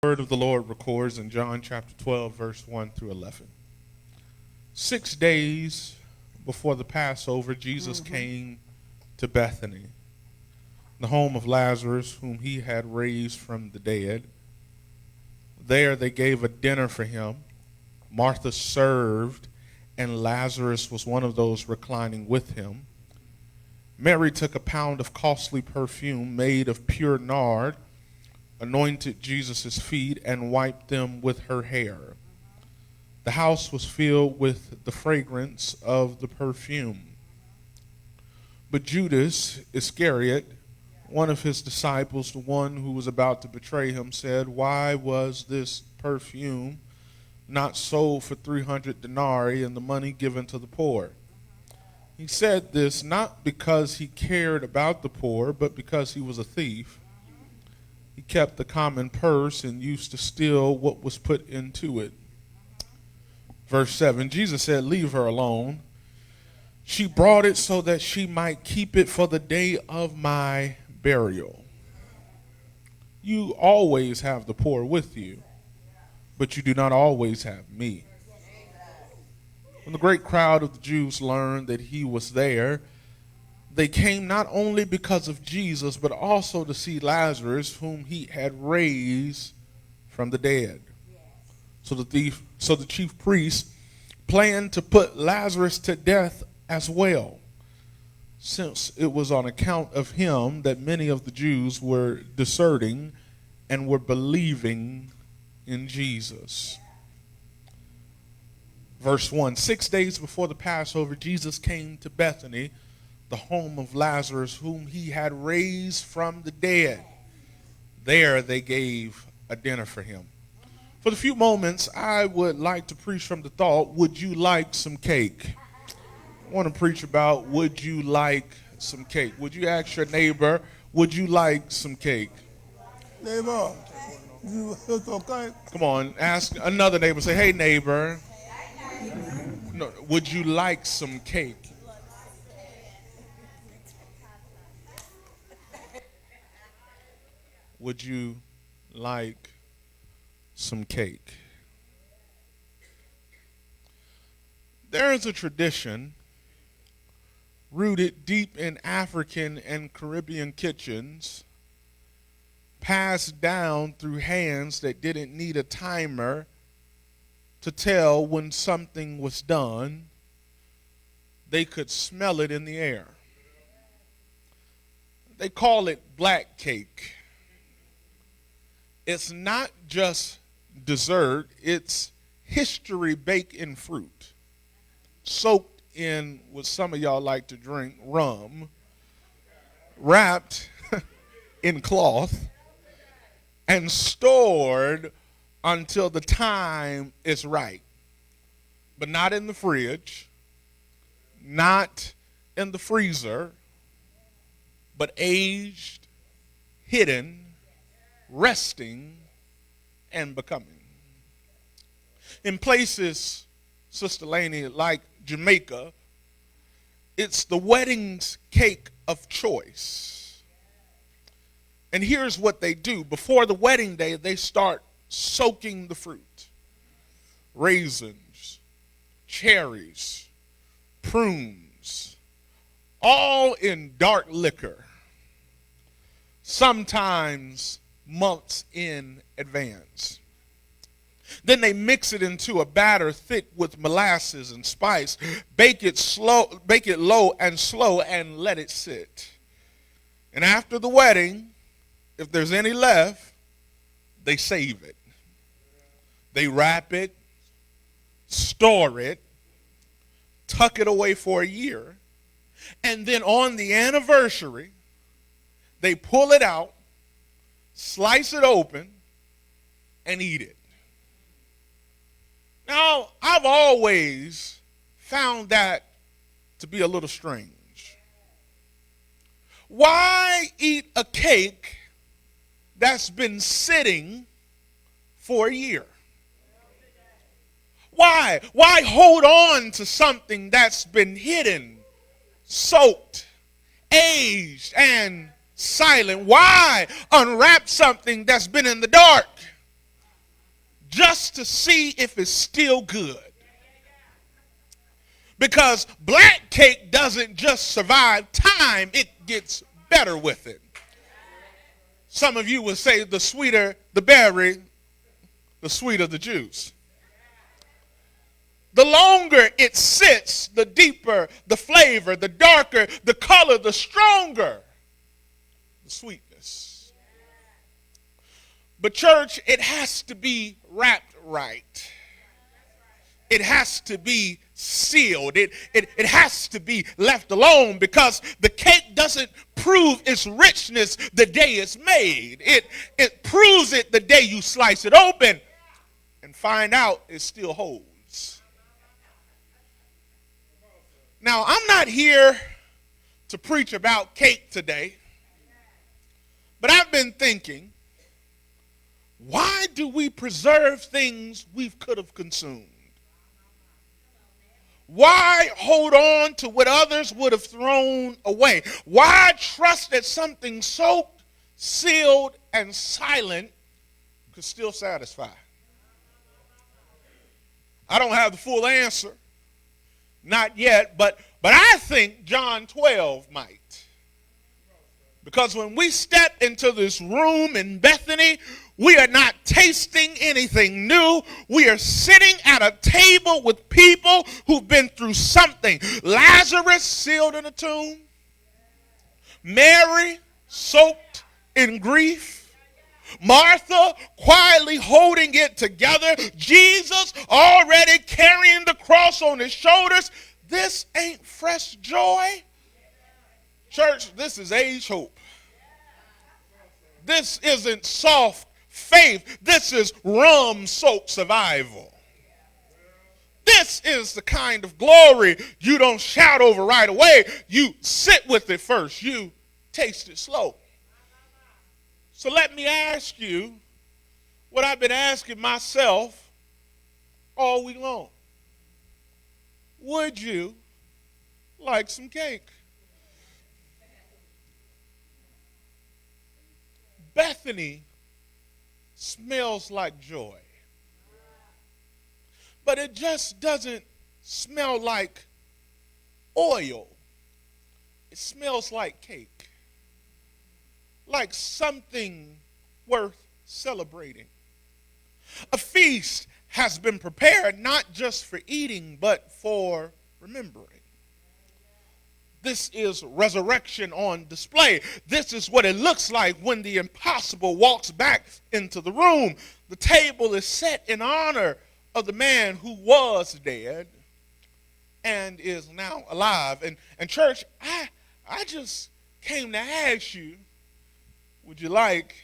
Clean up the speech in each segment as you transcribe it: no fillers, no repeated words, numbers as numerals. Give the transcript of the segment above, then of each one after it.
Word of the Lord records in John chapter 12, verse 1 through 11. 6 days before the Passover, Jesus came to Bethany, the home of Lazarus, whom he had raised from the dead. There they gave a dinner for him. Martha served, and Lazarus was one of those reclining with him. Mary took a pound of costly perfume made of pure nard, anointed Jesus' feet, and wiped them with her hair. The house was filled with the fragrance of the perfume. But Judas Iscariot, one of his disciples, the one who was about to betray him, said, "Why was this perfume not sold for 300 denarii and the money given to the poor?" He said this not because he cared about the poor, but because he was a thief. He kept the common purse and used to steal what was put into it. Verse 7, Jesus said, "Leave her alone. She brought it so that she might keep it for the day of my burial. You always have the poor with you, but you do not always have me." When the great crowd of the Jews learned that he was there, they came not only because of Jesus, but also to see Lazarus, whom he had raised from the dead. So the chief priests planned to put Lazarus to death as well, since it was on account of him that many of the Jews were deserting and were believing in Jesus. Verse 1, 6 days before the Passover, Jesus came to Bethany, the home of Lazarus, whom he had raised from the dead. There they gave a dinner for him. For the few moments, I would like to preach from the thought, would you like some cake? I want to preach about, would you like some cake? Would you ask your neighbor, would you like some cake? Neighbor, it's okay. Come on, ask another neighbor, say, "Hey neighbor, no, would you like some cake?" Would you like some cake? There is a tradition rooted deep in African and Caribbean kitchens, passed down through hands that didn't need a timer to tell when something was done. They could smell it in the air. They call it black cake. It's not just dessert, it's history baked in fruit, soaked in what some of y'all like to drink, rum, wrapped in cloth, and stored until the time is right. But not in the fridge, not in the freezer, but aged, hidden, resting, and becoming. In places, Sister Laney, like Jamaica, it's the wedding's cake of choice. And here's what they do. Before the wedding day, they start soaking the fruit. Raisins, cherries, prunes, all in dark liquor. Sometimes months in advance. Then they mix it into a batter thick with molasses and spice. Bake it low and slow, and let it sit. And after the wedding, if there's any left, they save it. They wrap it, store it, tuck it away for a year, and then on the anniversary, they pull it out, slice it open, and eat it. Now, I've always found that to be a little strange. Why eat a cake that's been sitting for a year? Why? Why hold on to something that's been hidden, soaked, aged, and silent? Why unwrap something that's been in the dark just to see if it's still good. Because black cake doesn't just survive time, it gets better with it. Some of you would say the sweeter the berry, the sweeter the juice. The longer it sits, the deeper the flavor, the darker the color, the stronger the sweetness. But church, it has to be wrapped right. It has to be sealed. It has to be left alone, because the cake doesn't prove its richness the day it's made. It proves it the day you slice it open and find out it still holds. Now, I'm not here to preach about cake today, but I've been thinking, why do we preserve things we could have consumed? Why hold on to what others would have thrown away? Why trust that something soaked, sealed, and silent could still satisfy? I don't have the full answer. Not yet, but I think John 12 might. Because when we step into this room in Bethany, we are not tasting anything new. We are sitting at a table with people who've been through something. Lazarus sealed in a tomb. Mary soaked in grief. Martha quietly holding it together. Jesus already carrying the cross on his shoulders. This ain't fresh joy. Church, this is age hope. This isn't soft faith. This is rum-soaked survival. This is the kind of glory you don't shout over right away. You sit with it first. You taste it slow. So let me ask you what I've been asking myself all week long. Would you like some cake? Bethany smells like joy. But it just doesn't smell like oil. It smells like cake. Like something worth celebrating. A feast has been prepared not just for eating, but for remembering. This is resurrection on display. This is what it looks like when the impossible walks back into the room. The table is set in honor of the man who was dead and is now alive. And church, I just came to ask you, would you like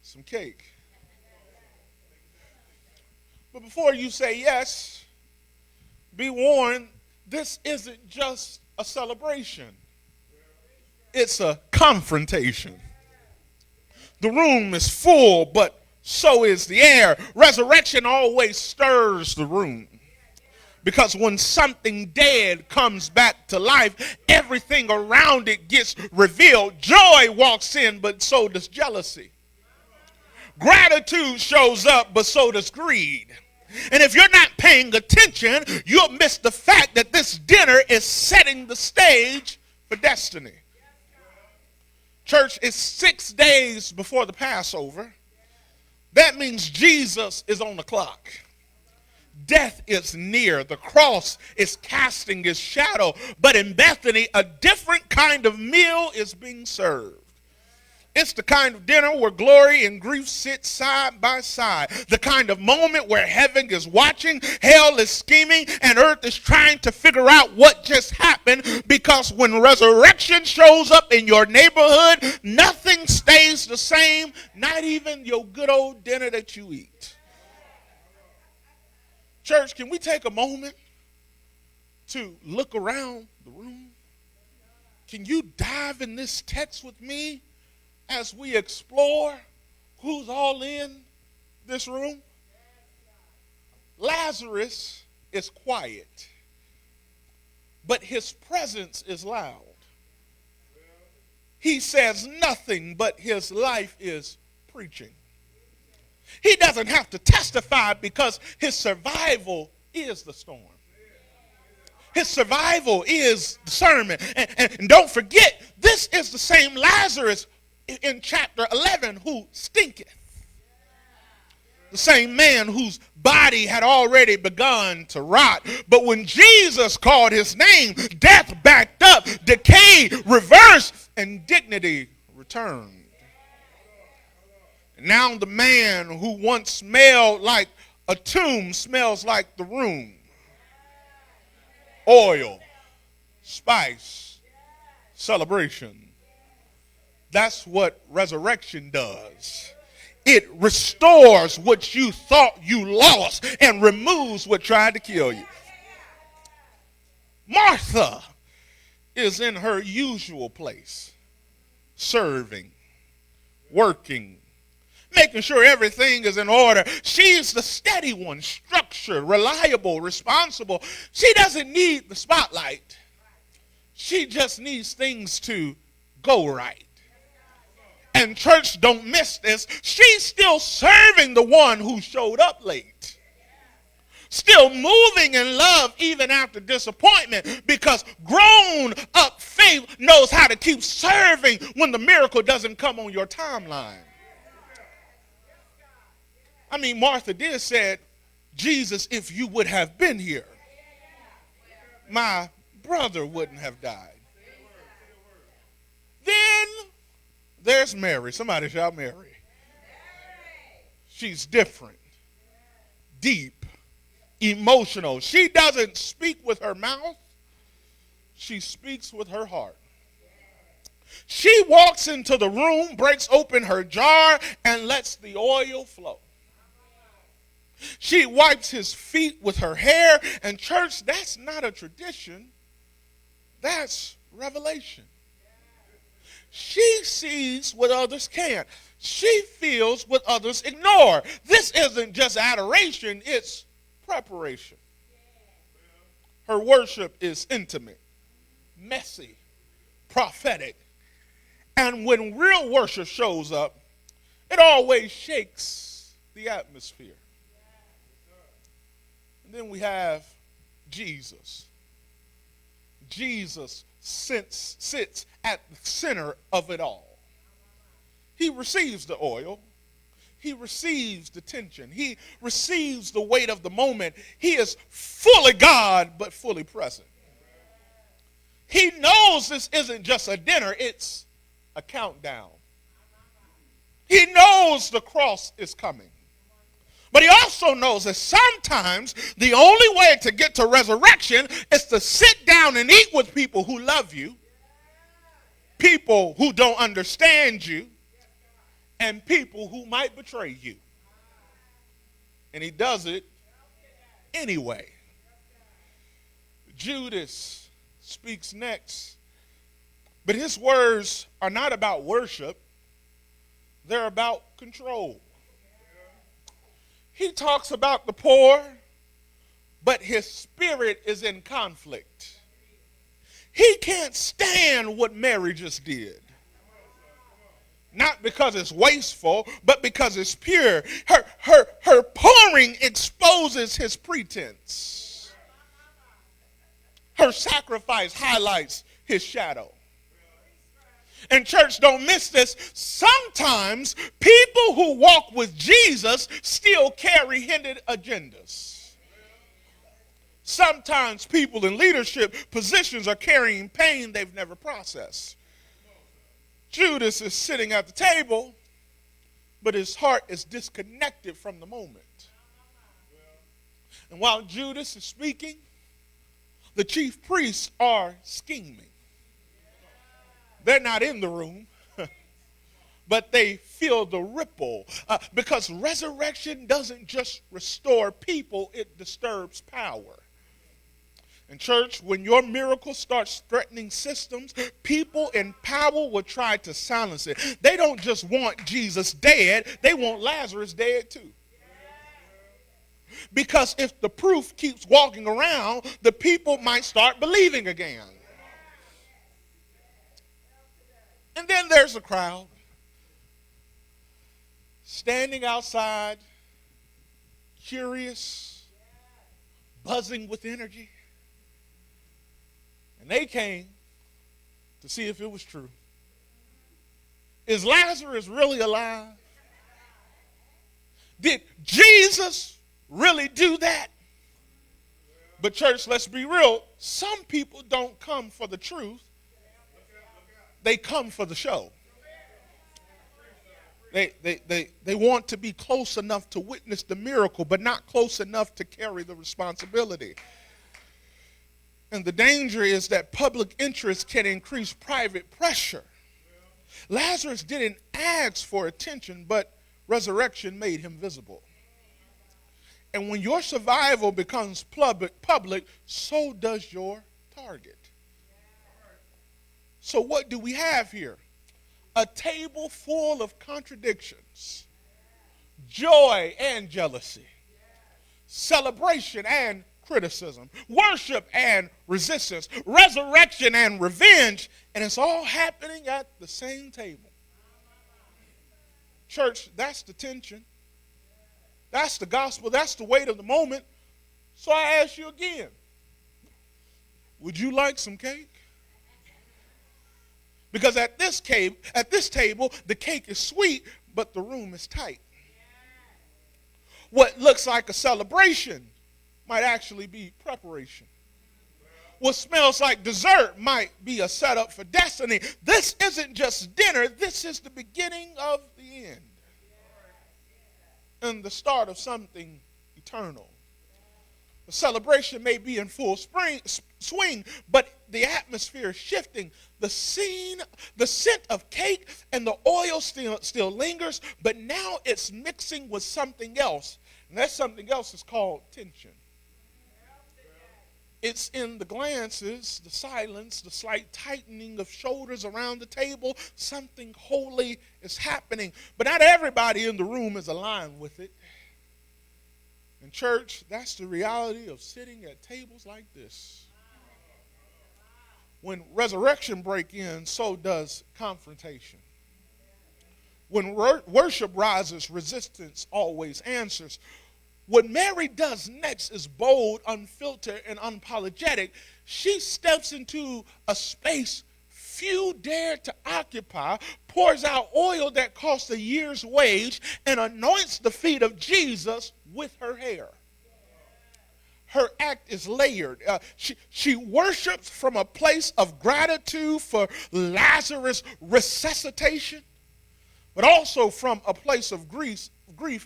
some cake? But before you say yes, be warned, this isn't just a celebration. It's a confrontation. The room is full, but so is the air. Resurrection always stirs the room. Because when something dead comes back to life, everything around it gets revealed. Joy walks in, but so does jealousy. Gratitude shows up, but so does greed. And if you're not paying attention, you'll miss the fact that this dinner is setting the stage for destiny. Church, it's 6 days before the Passover. That means Jesus is on the clock. Death is near. The cross is casting its shadow. But in Bethany, a different kind of meal is being served. It's the kind of dinner where glory and grief sit side by side. The kind of moment where heaven is watching, hell is scheming, and earth is trying to figure out what just happened. Because when resurrection shows up in your neighborhood, nothing stays the same, not even your good old dinner that you eat. Church, can we take a moment to look around the room? Can you dive in this text with me as we explore who's all in this room? Lazarus is quiet, but his presence is loud. He says nothing, but his life is preaching. He doesn't have to testify because his survival is the storm. His survival is the sermon. And don't forget, this is the same Lazarus in chapter 11 who stinketh. The same man whose body had already begun to rot. But when Jesus called his name, death backed up, decay reversed, and dignity returned. And now the man who once smelled like a tomb smells like the room. Oil, spice, celebration. That's what resurrection does. It restores what you thought you lost and removes what tried to kill you. Martha is in her usual place, serving, working, making sure everything is in order. She's the steady one, structured, reliable, responsible. She doesn't need the spotlight. She just needs things to go right. And church, don't miss this. She's still serving the one who showed up late. Still moving in love even after disappointment, because grown up faith knows how to keep serving when the miracle doesn't come on your timeline. I mean, Martha did said, Jesus, if you would have been here, my brother wouldn't have died. Then there's Mary. Somebody shout Mary. She's different, deep, emotional. She doesn't speak with her mouth. She speaks with her heart. She walks into the room, breaks open her jar, and lets the oil flow. She wipes his feet with her hair. And church, that's not a tradition. That's revelation. She sees what others can't. She feels what others ignore. This isn't just adoration, it's preparation. Her worship is intimate, messy, prophetic. And when real worship shows up, it always shakes the atmosphere. And then we have Jesus. Jesus sits at the center of it all. He receives the oil. He receives the tension. He receives the weight of the moment. He is fully God, but fully present. He knows this isn't just a dinner, it's a countdown. He knows the cross is coming. But he also knows that sometimes the only way to get to resurrection is to sit down and eat with people who love you, people who don't understand you, and people who might betray you. And he does it anyway. Judas speaks next, but his words are not about worship, they're about control. He talks about the poor, but his spirit is in conflict. He can't stand what Mary just did. Not because it's wasteful, but because it's pure. Her pouring exposes his pretense. Her sacrifice highlights his shadow. And church, don't miss this. Sometimes people who walk with Jesus still carry hidden agendas. Sometimes people in leadership positions are carrying pain they've never processed. Judas is sitting at the table, but his heart is disconnected from the moment. And while Judas is speaking, the chief priests are scheming. They're not in the room, but they feel the ripple. Because resurrection doesn't just restore people, it disturbs power. And church, when your miracle starts threatening systems, people in power will try to silence it. They don't just want Jesus dead, they want Lazarus dead too. Because if the proof keeps walking around, the people might start believing again. And then there's a crowd standing outside curious, buzzing with energy. And they came to see if it was true. Is Lazarus really alive? Did Jesus really do that? But church, let's be real. Some people don't come for the truth. They come for the show. They want to be close enough to witness the miracle, but not close enough to carry the responsibility. And the danger is that public interest can increase private pressure. Lazarus didn't ask for attention, but resurrection made him visible. And when your survival becomes public, so does your target. So what do we have here? A table full of contradictions, joy and jealousy, celebration and criticism, worship and resistance, resurrection and revenge, and it's all happening at the same table. Church, that's the tension. That's the gospel. That's the weight of the moment. So I ask you again, would you like some cake? Because at this table, the cake is sweet, but the room is tight. What looks like a celebration might actually be preparation. What smells like dessert might be a setup for destiny. This isn't just dinner. This is the beginning of the end. And the start of something eternal. The celebration may be in full swing, but the atmosphere is shifting. The scent of cake and the oil still lingers, but now it's mixing with something else. And that something else is called tension. It's in the glances, the silence, the slight tightening of shoulders around the table. Something holy is happening, but not everybody in the room is aligned with it. In church, that's the reality of sitting at tables like this. When resurrection breaks in, so does confrontation. When worship rises, resistance always answers. What Mary does next is bold, unfiltered, and unapologetic. She steps into a space few dare to occupy, pours out oil that costs a year's wage, and anoints the feet of Jesus with her hair. Her act is layered. She worships from a place of gratitude for Lazarus' resuscitation, but also from a place of grief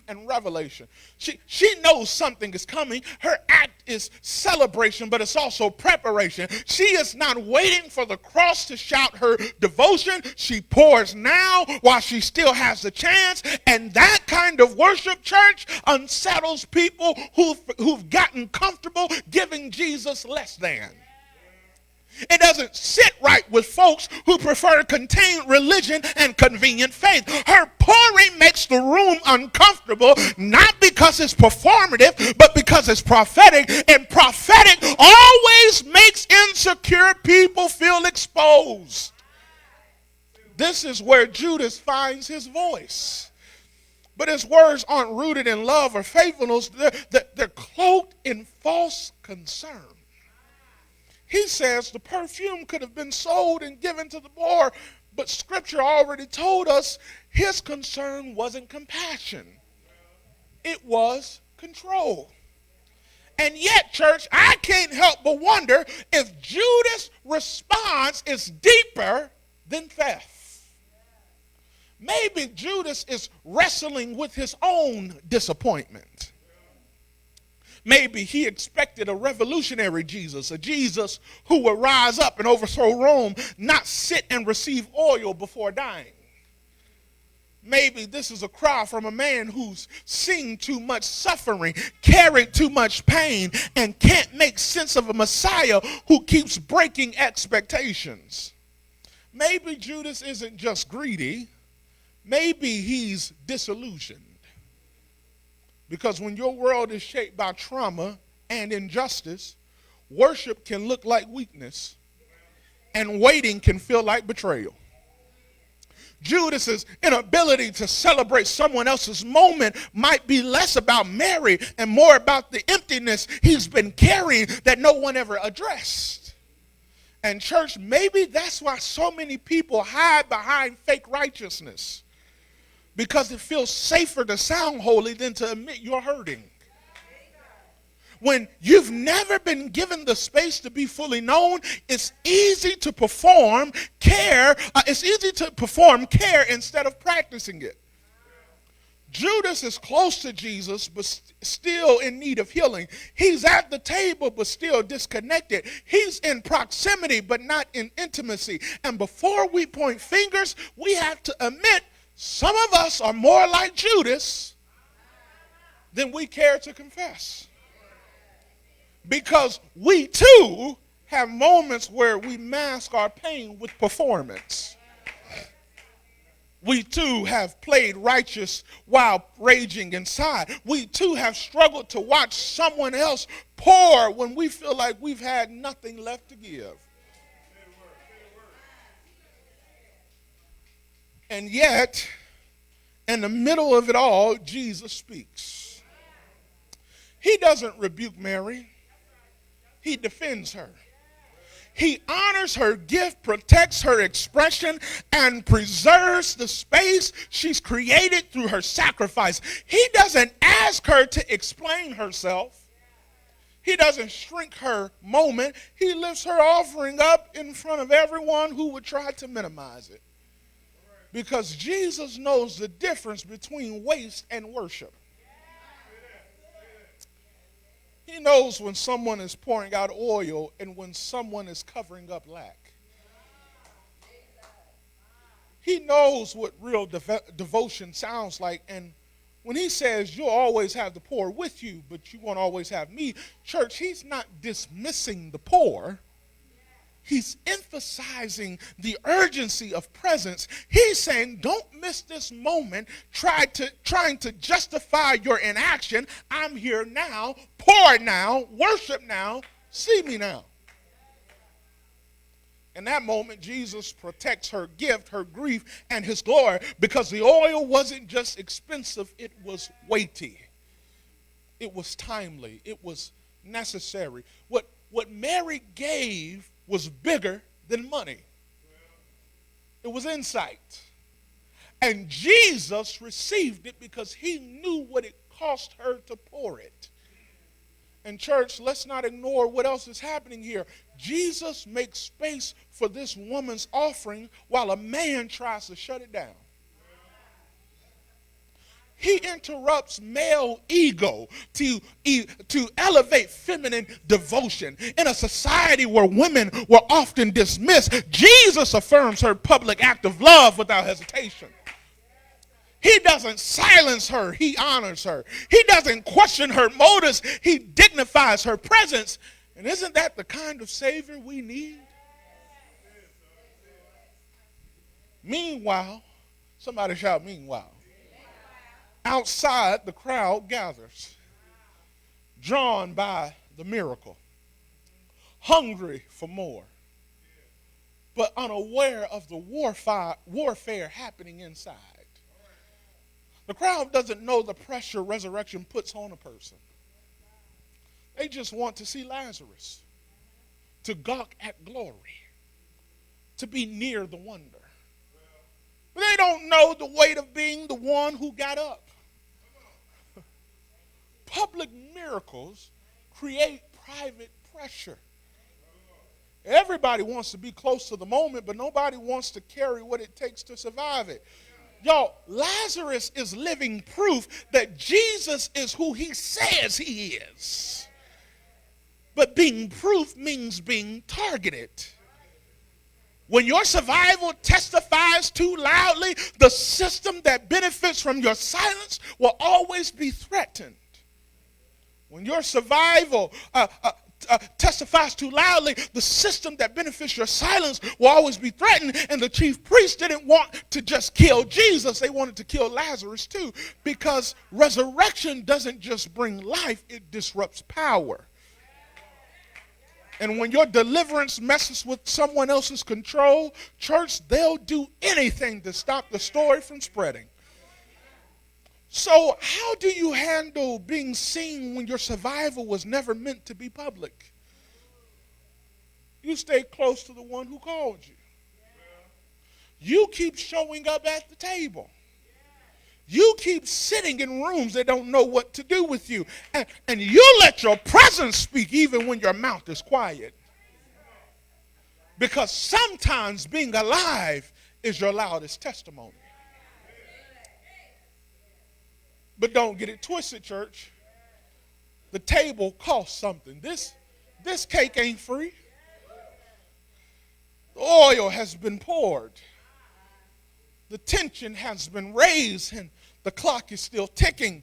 and revelation. She knows something is coming. Her act is celebration, but it's also preparation. She is not waiting for the cross to shout her devotion. She pours now while she still has the chance. And that kind of worship, church, unsettles people who've gotten comfortable giving Jesus less than. It doesn't sit right with folks who prefer contained religion and convenient faith. Her pouring makes the room uncomfortable, not because it's performative, but because it's prophetic. And prophetic always makes insecure people feel exposed. This is where Judas finds his voice. But his words aren't rooted in love or faithfulness. They're cloaked in false concern. He says the perfume could have been sold and given to the poor, but Scripture already told us his concern wasn't compassion. It was control. And yet, church, I can't help but wonder if Judas' response is deeper than theft. Maybe Judas is wrestling with his own disappointment. Maybe he expected a revolutionary Jesus, a Jesus who would rise up and overthrow Rome, not sit and receive oil before dying. Maybe this is a cry from a man who's seen too much suffering, carried too much pain, and can't make sense of a Messiah who keeps breaking expectations. Maybe Judas isn't just greedy. Maybe he's disillusioned. Because when your world is shaped by trauma and injustice, worship can look like weakness, and waiting can feel like betrayal. Judas's inability to celebrate someone else's moment might be less about Mary and more about the emptiness he's been carrying that no one ever addressed. And church, maybe that's why so many people hide behind fake righteousness, because it feels safer to sound holy than to admit you're hurting. When you've never been given the space to be fully known, it's easy to perform care. It's easy to perform care instead of practicing it. Judas is close to Jesus, but still in need of healing. He's at the table, but still disconnected. He's in proximity, but not in intimacy. And before we point fingers, we have to admit some of us are more like Judas than we care to confess. Because we too have moments where we mask our pain with performance. We too have played righteous while raging inside. We too have struggled to watch someone else pour when we feel like we've had nothing left to give. And yet, in the middle of it all, Jesus speaks. He doesn't rebuke Mary. He defends her. He honors her gift, protects her expression, and preserves the space she's created through her sacrifice. He doesn't ask her to explain herself. He doesn't shrink her moment. He lifts her offering up in front of everyone who would try to minimize it. Because Jesus knows the difference between waste and worship. He knows when someone is pouring out oil and when someone is covering up lack. He knows what real devotion sounds like. And when he says you'll always have the poor with you, but you won't always have me, church, he's not dismissing the poor. He's emphasizing the urgency of presence. He's saying, don't miss this moment trying to justify your inaction. I'm here now, pour now, worship now, see me now. In that moment, Jesus protects her gift, her grief, and his glory, because the oil wasn't just expensive, it was weighty. It was timely. It was necessary. What Mary gave was bigger than money. It was insight. And Jesus received it because he knew what it cost her to pour it. And church, let's not ignore what else is happening here. Jesus makes space for this woman's offering while a man tries to shut it down. He interrupts male ego to elevate feminine devotion. In a society where women were often dismissed, Jesus affirms her public act of love without hesitation. He doesn't silence her, he honors her. He doesn't question her motives, he dignifies her presence. And isn't that the kind of Savior we need? Meanwhile, somebody shout, meanwhile. Outside, the crowd gathers, drawn by the miracle, hungry for more, but unaware of the warfare happening inside. The crowd doesn't know the pressure resurrection puts on a person. They just want to see Lazarus, to gawk at glory, to be near the wonder. But they don't know the weight of being the one who got up. Public miracles create private pressure. Everybody wants to be close to the moment, but nobody wants to carry what it takes to survive it. Y'all, Lazarus is living proof that Jesus is who he says he is. But being proof means being targeted. When your survival testifies too loudly, the system that benefits from your silence will always be threatened. When your survival testifies too loudly, the system that benefits your silence will always be threatened. And the chief priests didn't want to just kill Jesus. They wanted to kill Lazarus too, because resurrection doesn't just bring life, it disrupts power. And when your deliverance messes with someone else's control, church, they'll do anything to stop the story from spreading. So how do you handle being seen when your survival was never meant to be public? You stay close to the one who called you. You keep showing up at the table. You keep sitting in rooms that don't know what to do with you. And you let your presence speak even when your mouth is quiet. Because sometimes being alive is your loudest testimony. But don't get it twisted, church. The table costs something. This cake ain't free. The oil has been poured. The tension has been raised and the clock is still ticking.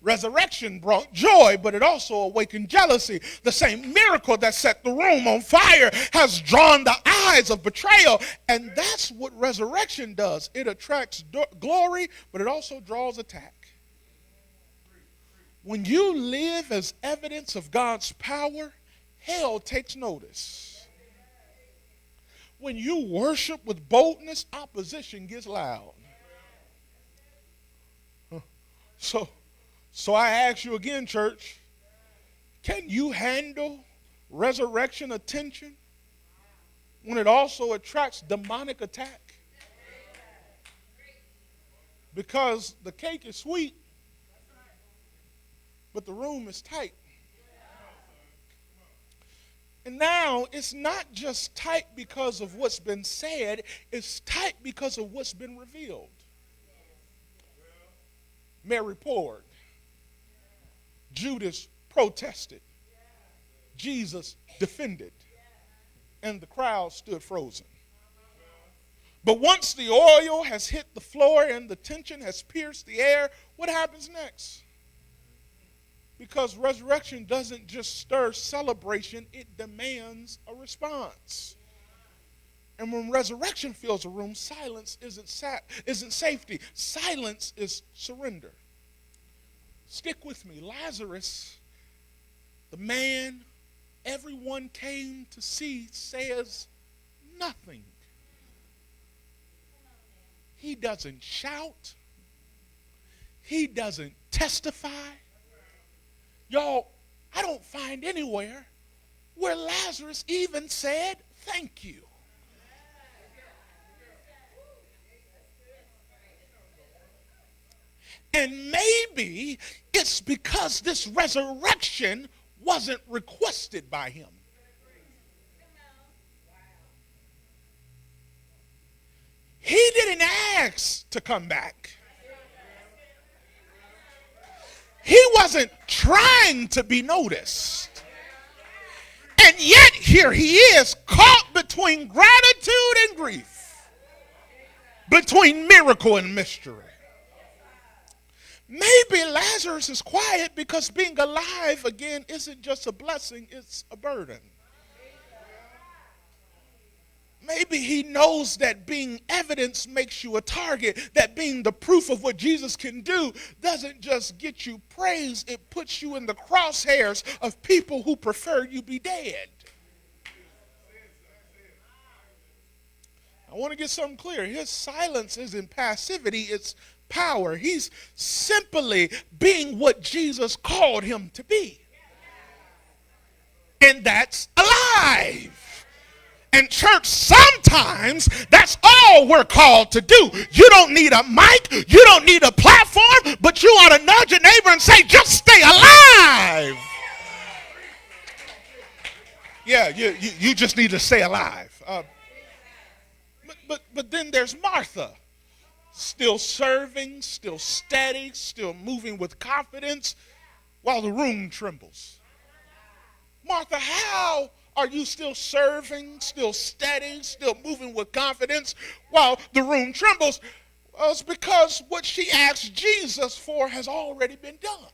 Resurrection brought joy, but it also awakened jealousy. The same miracle that set the room on fire has drawn the eyes of betrayal. And that's what resurrection does. It attracts glory, but it also draws attack. When you live as evidence of God's power, hell takes notice. When you worship with boldness, opposition gets loud. So I ask you again, church, can you handle resurrection attention when it also attracts demonic attack? Because the cake is sweet, but the room is tight. And now it's not just tight because of what's been said, it's tight because of what's been revealed. Mary poured. Judas protested. Jesus defended. And the crowd stood frozen. But once the oil has hit the floor and the tension has pierced the air, what happens next? Because resurrection doesn't just stir celebration, it demands a response. And when resurrection fills a room, silence isn't safety. Silence is surrender. Stick with me. Lazarus, the man everyone came to see, says nothing. He doesn't shout. He doesn't testify. Y'all, I don't find anywhere where Lazarus even said thank you. And maybe it's because this resurrection wasn't requested by him. He didn't ask to come back. He wasn't trying to be noticed. And yet here he is, caught between gratitude and grief, between miracle and mystery. Maybe Lazarus is quiet because being alive again isn't just a blessing, it's a burden. Maybe he knows that being evidence makes you a target, that being the proof of what Jesus can do doesn't just get you praise, it puts you in the crosshairs of people who prefer you be dead. I want to get something clear. His silence isn't passivity, it's power. He's simply being what Jesus called him to be. And that's alive. And church, sometimes that's all we're called to do. You don't need a mic, you don't need a platform, but you ought to nudge your neighbor and say, just stay alive. Yeah, you just need to stay alive. But then there's Martha. Still serving, still steady, still moving with confidence while the room trembles. Martha, how are you still serving, still steady, still moving with confidence while the room trembles? Well, it's because what she asked Jesus for has already been done.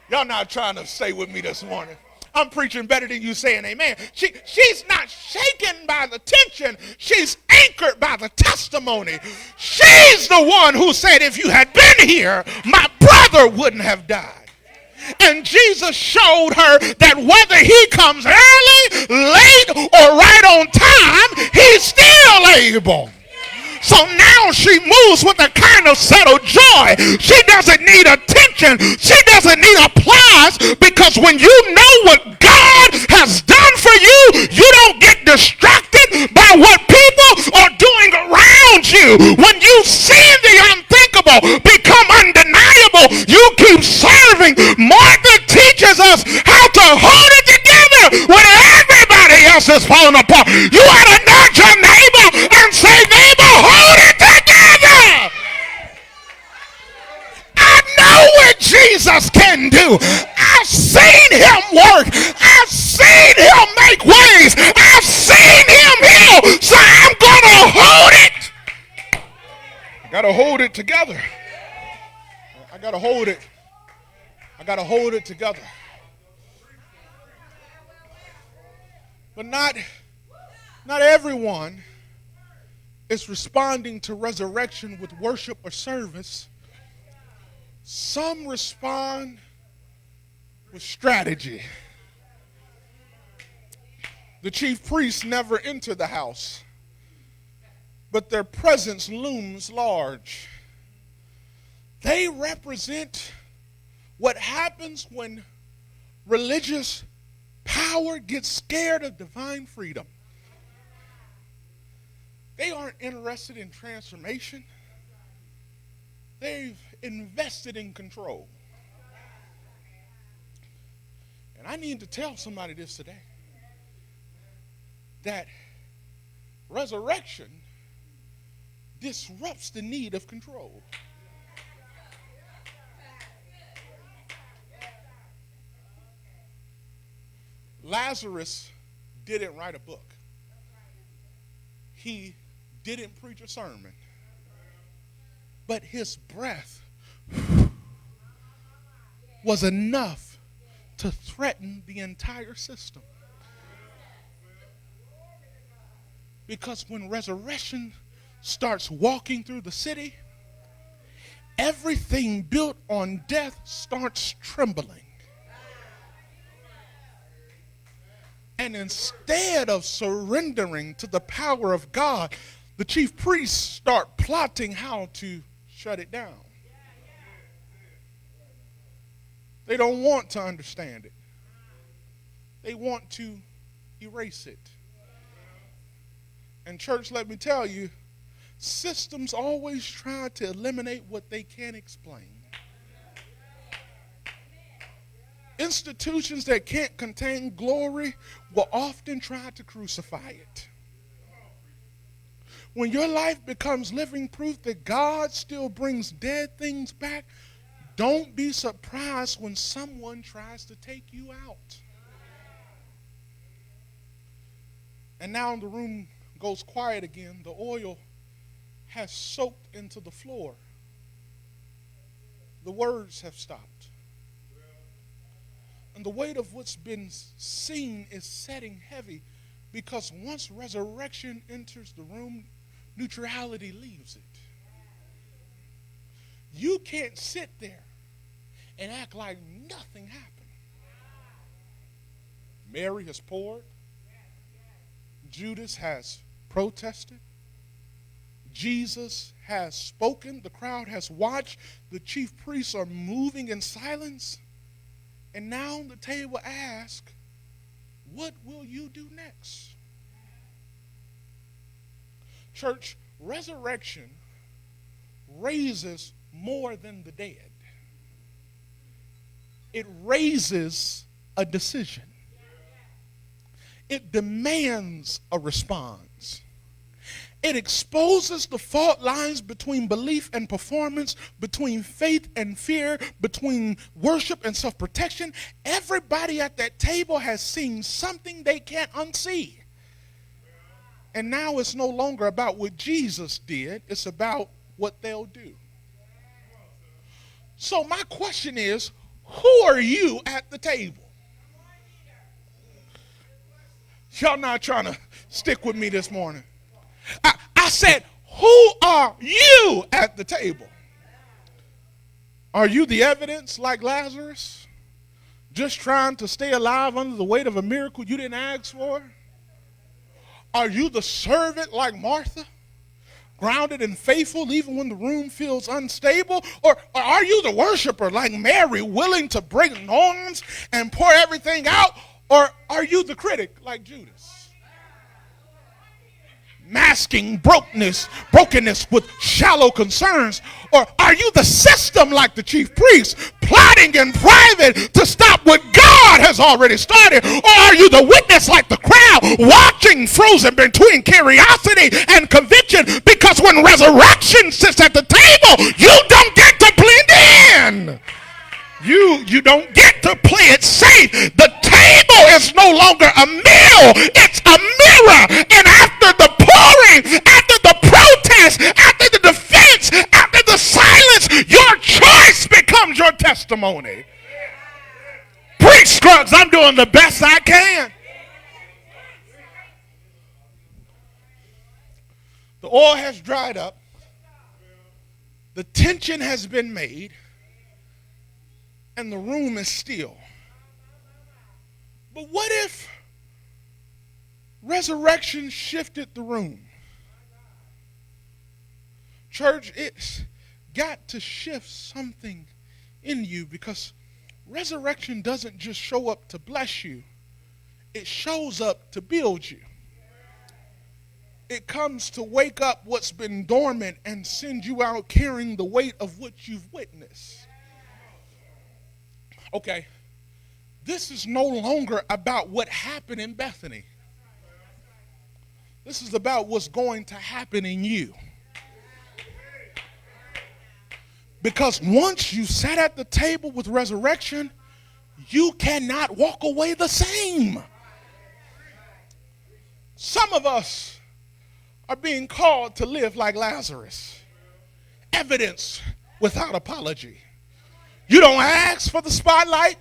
Y'all not trying to stay with me this morning. I'm preaching better than you saying amen. She's not shaken by the tension. She's anchored by the testimony. She's the one who said, if you had been here, my brother wouldn't have died. And Jesus showed her that whether he comes early, late, or right on time, he's still able. So now she moves with a kind of settled joy. She doesn't need attention. She doesn't need applause, because when you know what God has done for you, you don't get distracted by what people are doing around you. When you see the unthinkable become undeniable, you keep serving. Martha teaches us how to hold it together when everybody else is falling apart. You ought to nudge your neighbor and say, neighbor, hold it together. I know what Jesus can do. I've seen him work. I've seen him make ways. I've seen him heal. So I'm going to hold it. I got to hold it together. I got to hold it. I got to hold it together. But not everyone is responding to resurrection with worship or service. Some respond with strategy. The chief priests never enter the house, but their presence looms large. They represent what happens when religious power gets scared of divine freedom. They aren't interested in transformation. They've invested in control. And I need to tell somebody this today, that resurrection disrupts the need of control. Lazarus didn't write a book. He didn't preach a sermon. But his breath was enough to threaten the entire system. Because when resurrection starts walking through the city, everything built on death starts trembling. And instead of surrendering to the power of God, the chief priests start plotting how to shut it down. They don't want to understand it. They want to erase it. And church, let me tell you, systems always try to eliminate what they can't explain. Institutions that can't contain glory will often try to crucify it. When your life becomes living proof that God still brings dead things back, don't be surprised when someone tries to take you out. And now the room goes quiet again. The oil has soaked into the floor. The words have stopped. And the weight of what's been seen is setting heavy, because once resurrection enters the room, neutrality leaves it. You can't sit there and act like nothing happened. Mary has poured. Judas has protested. Jesus has spoken. The crowd has watched. The chief priests are moving in silence. And now the table asks, what will you do next? Church, resurrection raises more than the dead. It raises a decision. It demands a response. It exposes the fault lines between belief and performance, between faith and fear, between worship and self-protection. Everybody at that table has seen something they can't unsee. And now it's no longer about what Jesus did. It's about what they'll do. So my question is, who are you at the table? Y'all not trying to stick with me this morning. I said, who are you at the table? Are you the evidence like Lazarus? Just trying to stay alive under the weight of a miracle you didn't ask for? Are you the servant like Martha, grounded and faithful even when the room feels unstable? Or are you the worshiper like Mary, willing to break norms and pour everything out? Or are you the critic like Judas, masking brokenness with shallow concerns? Or are you the system like the chief priest, plotting in private to stop what God has already started? Or are you the witness like the crowd, watching frozen between curiosity and conviction? Because when resurrection sits at the table, you don't get to blend in. You don't get to play it safe. The table is no longer a meal, it's a mirror. And after the pouring, after the protest, after the defense, after the silence, your choice becomes your testimony. Preach, Scruggs, I'm doing the best I can. The oil has dried up. The tension has been made. And the room is still. But what if resurrection shifted the room? Church, it's got to shift something in you, because resurrection doesn't just show up to bless you. It shows up to build you. It comes to wake up what's been dormant and send you out carrying the weight of what you've witnessed. Okay, this is no longer about what happened in Bethany. This is about what's going to happen in you. Because once you sat at the table with resurrection, you cannot walk away the same. Some of us are being called to live like Lazarus. Evidence without apology. You don't ask for the spotlight,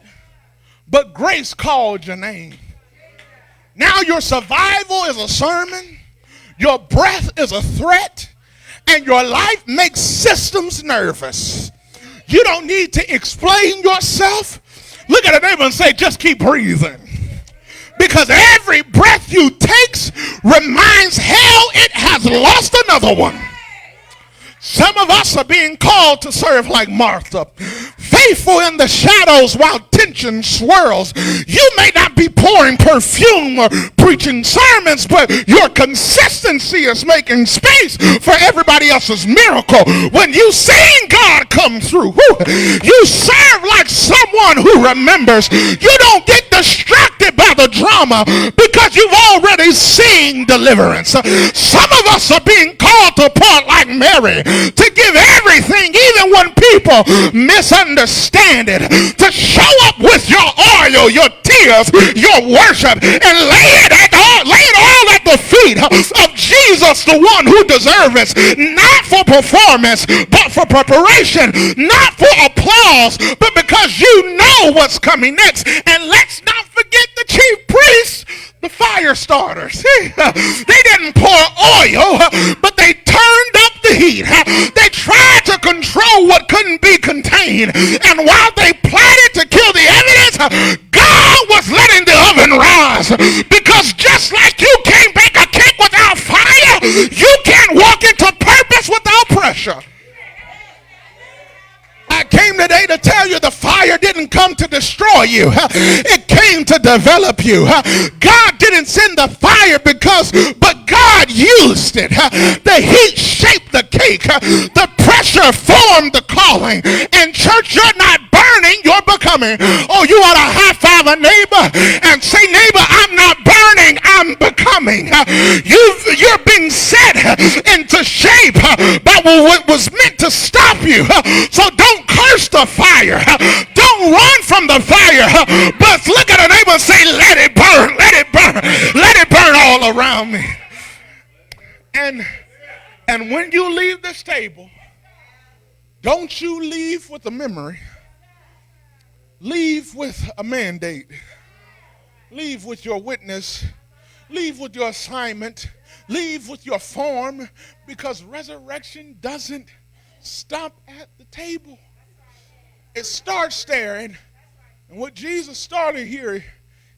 but grace called your name. Now your survival is a sermon, your breath is a threat, and your life makes systems nervous. You don't need to explain yourself. Look at a neighbor and say, just keep breathing. Because every breath you take reminds hell it has lost another one. Some of us are being called to serve like Martha, faithful in the shadows while tension swirls. You may not be pouring perfume or preaching sermons, but your consistency is making space for everybody else's miracle. When you sing God come through, you serve like someone who remembers. You don't get distracted by the drama because you've already seen deliverance. Some of us are being called to part like Mary, to give everything even when people misunderstand it, to show up with your oil, your tears, your worship, and lay it all at the feet of Jesus, the one who deserves it, not for performance, but for preparation, not for applause, but because you know what's coming next. And let's not forget the chief priests, the fire starters. They didn't pour oil, but they turned up the heat. They tried to control what couldn't be contained. And while they plotted to kill the evidence, God was letting the oven rise. Because just like you can't bake a cake without fire, you can't walk into purpose without pressure. I came today to tell you the fire didn't come to destroy you. It came to develop you. God didn't send the fire but God used it. The heat shaped the cake. The pressure formed the calling. And church, you're not burning, you're becoming. Oh, you ought to high five a neighbor and say, neighbor, I'm not burning, I'm becoming. You're being set into shape by what was meant to stop you. So don't curse the fire. Don't run from the fire. But look at a neighbor and say, let it burn, let it burn, let it burn all around me. And when you leave this table, don't you leave with a memory. Leave with a mandate. Leave with your witness. Leave with your assignment. Leave with your form, because resurrection doesn't stop at the table. It starts there, And what Jesus started here,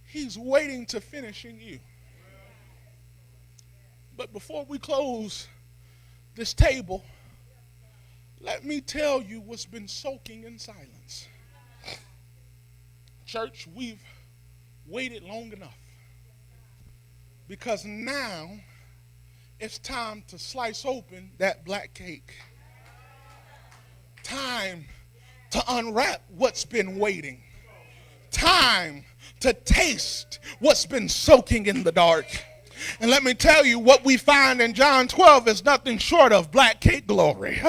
he's waiting to finish in you. But before we close this table, let me tell you what's been soaking in silence. Church, we've waited long enough, because now it's time to slice open that black cake. Time to unwrap what's been waiting. Time to taste what's been soaking in the dark. And let me tell you, what we find in John 12 is nothing short of black cake glory.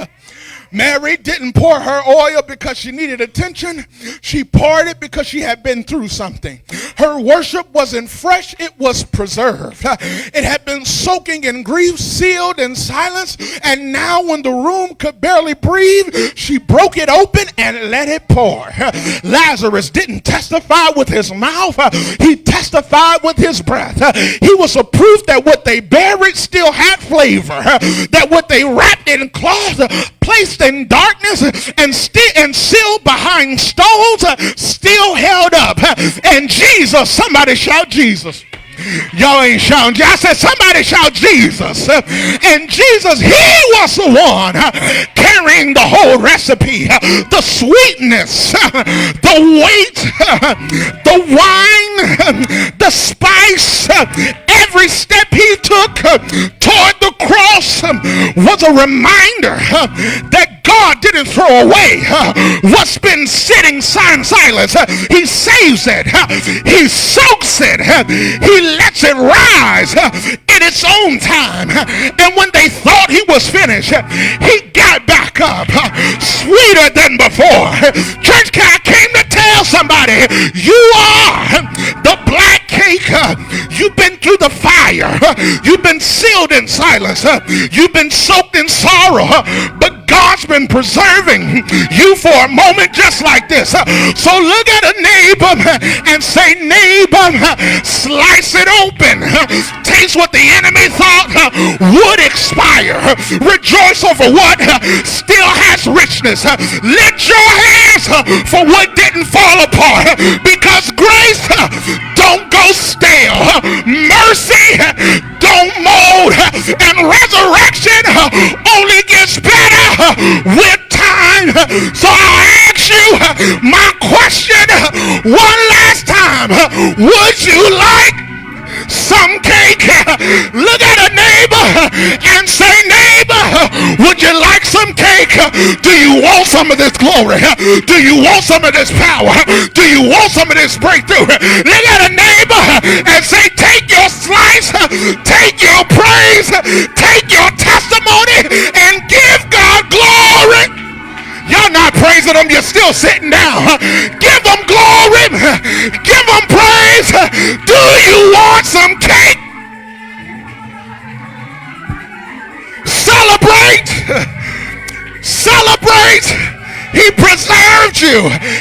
Mary didn't pour her oil because she needed attention. She poured it because she had been through something. Her worship wasn't fresh, it was preserved. It had been soaking in grief, sealed in silence, and now when the room could barely breathe, she broke it open and let it pour. Lazarus didn't testify with his mouth, he testified with his breath. He was a proof that what they buried still had flavor, that what they wrapped in cloth, placed in darkness, and sealed behind stones, still held up. And Jesus, somebody shout Jesus. Y'all ain't shouting. I said somebody shout Jesus. And Jesus, he was the one carrying the whole recipe, the sweetness, the weight, the wine, the spice. Every step he took toward the cross was a reminder that God didn't throw away what's been sitting in silence. He saves it. He soaks it. He lets it rise in its own time. And when they thought he was finished, he got back up sweeter than before. Church, I came to tell somebody, you are the black cake. You've been through the fire. You've been sealed in silence. You've been soaked in sorrow. But God's been preserving you for a moment just like this. So look at a neighbor and say, neighbor, slice it open. Taste what the enemy thought would expire. Rejoice over what still has richness. Lift your hands for what didn't fall apart, because grace don't go stale. Mercy don't mold, and resurrection only gets better with time. So I'll ask you my question one last time. Would you like some cake? Look at a neighbor and say, neighbor, would you like some cake? Do you want some of this glory? Do you want some of this power? Do you want some of this breakthrough? Look at a neighbor and say, take your slice, take your praise, take your testimony, and give God glory. Y'all not praising him, you're still sitting down. Give him glory. Give him praise. Do you want some cake? Celebrate. Celebrate. He preserved you.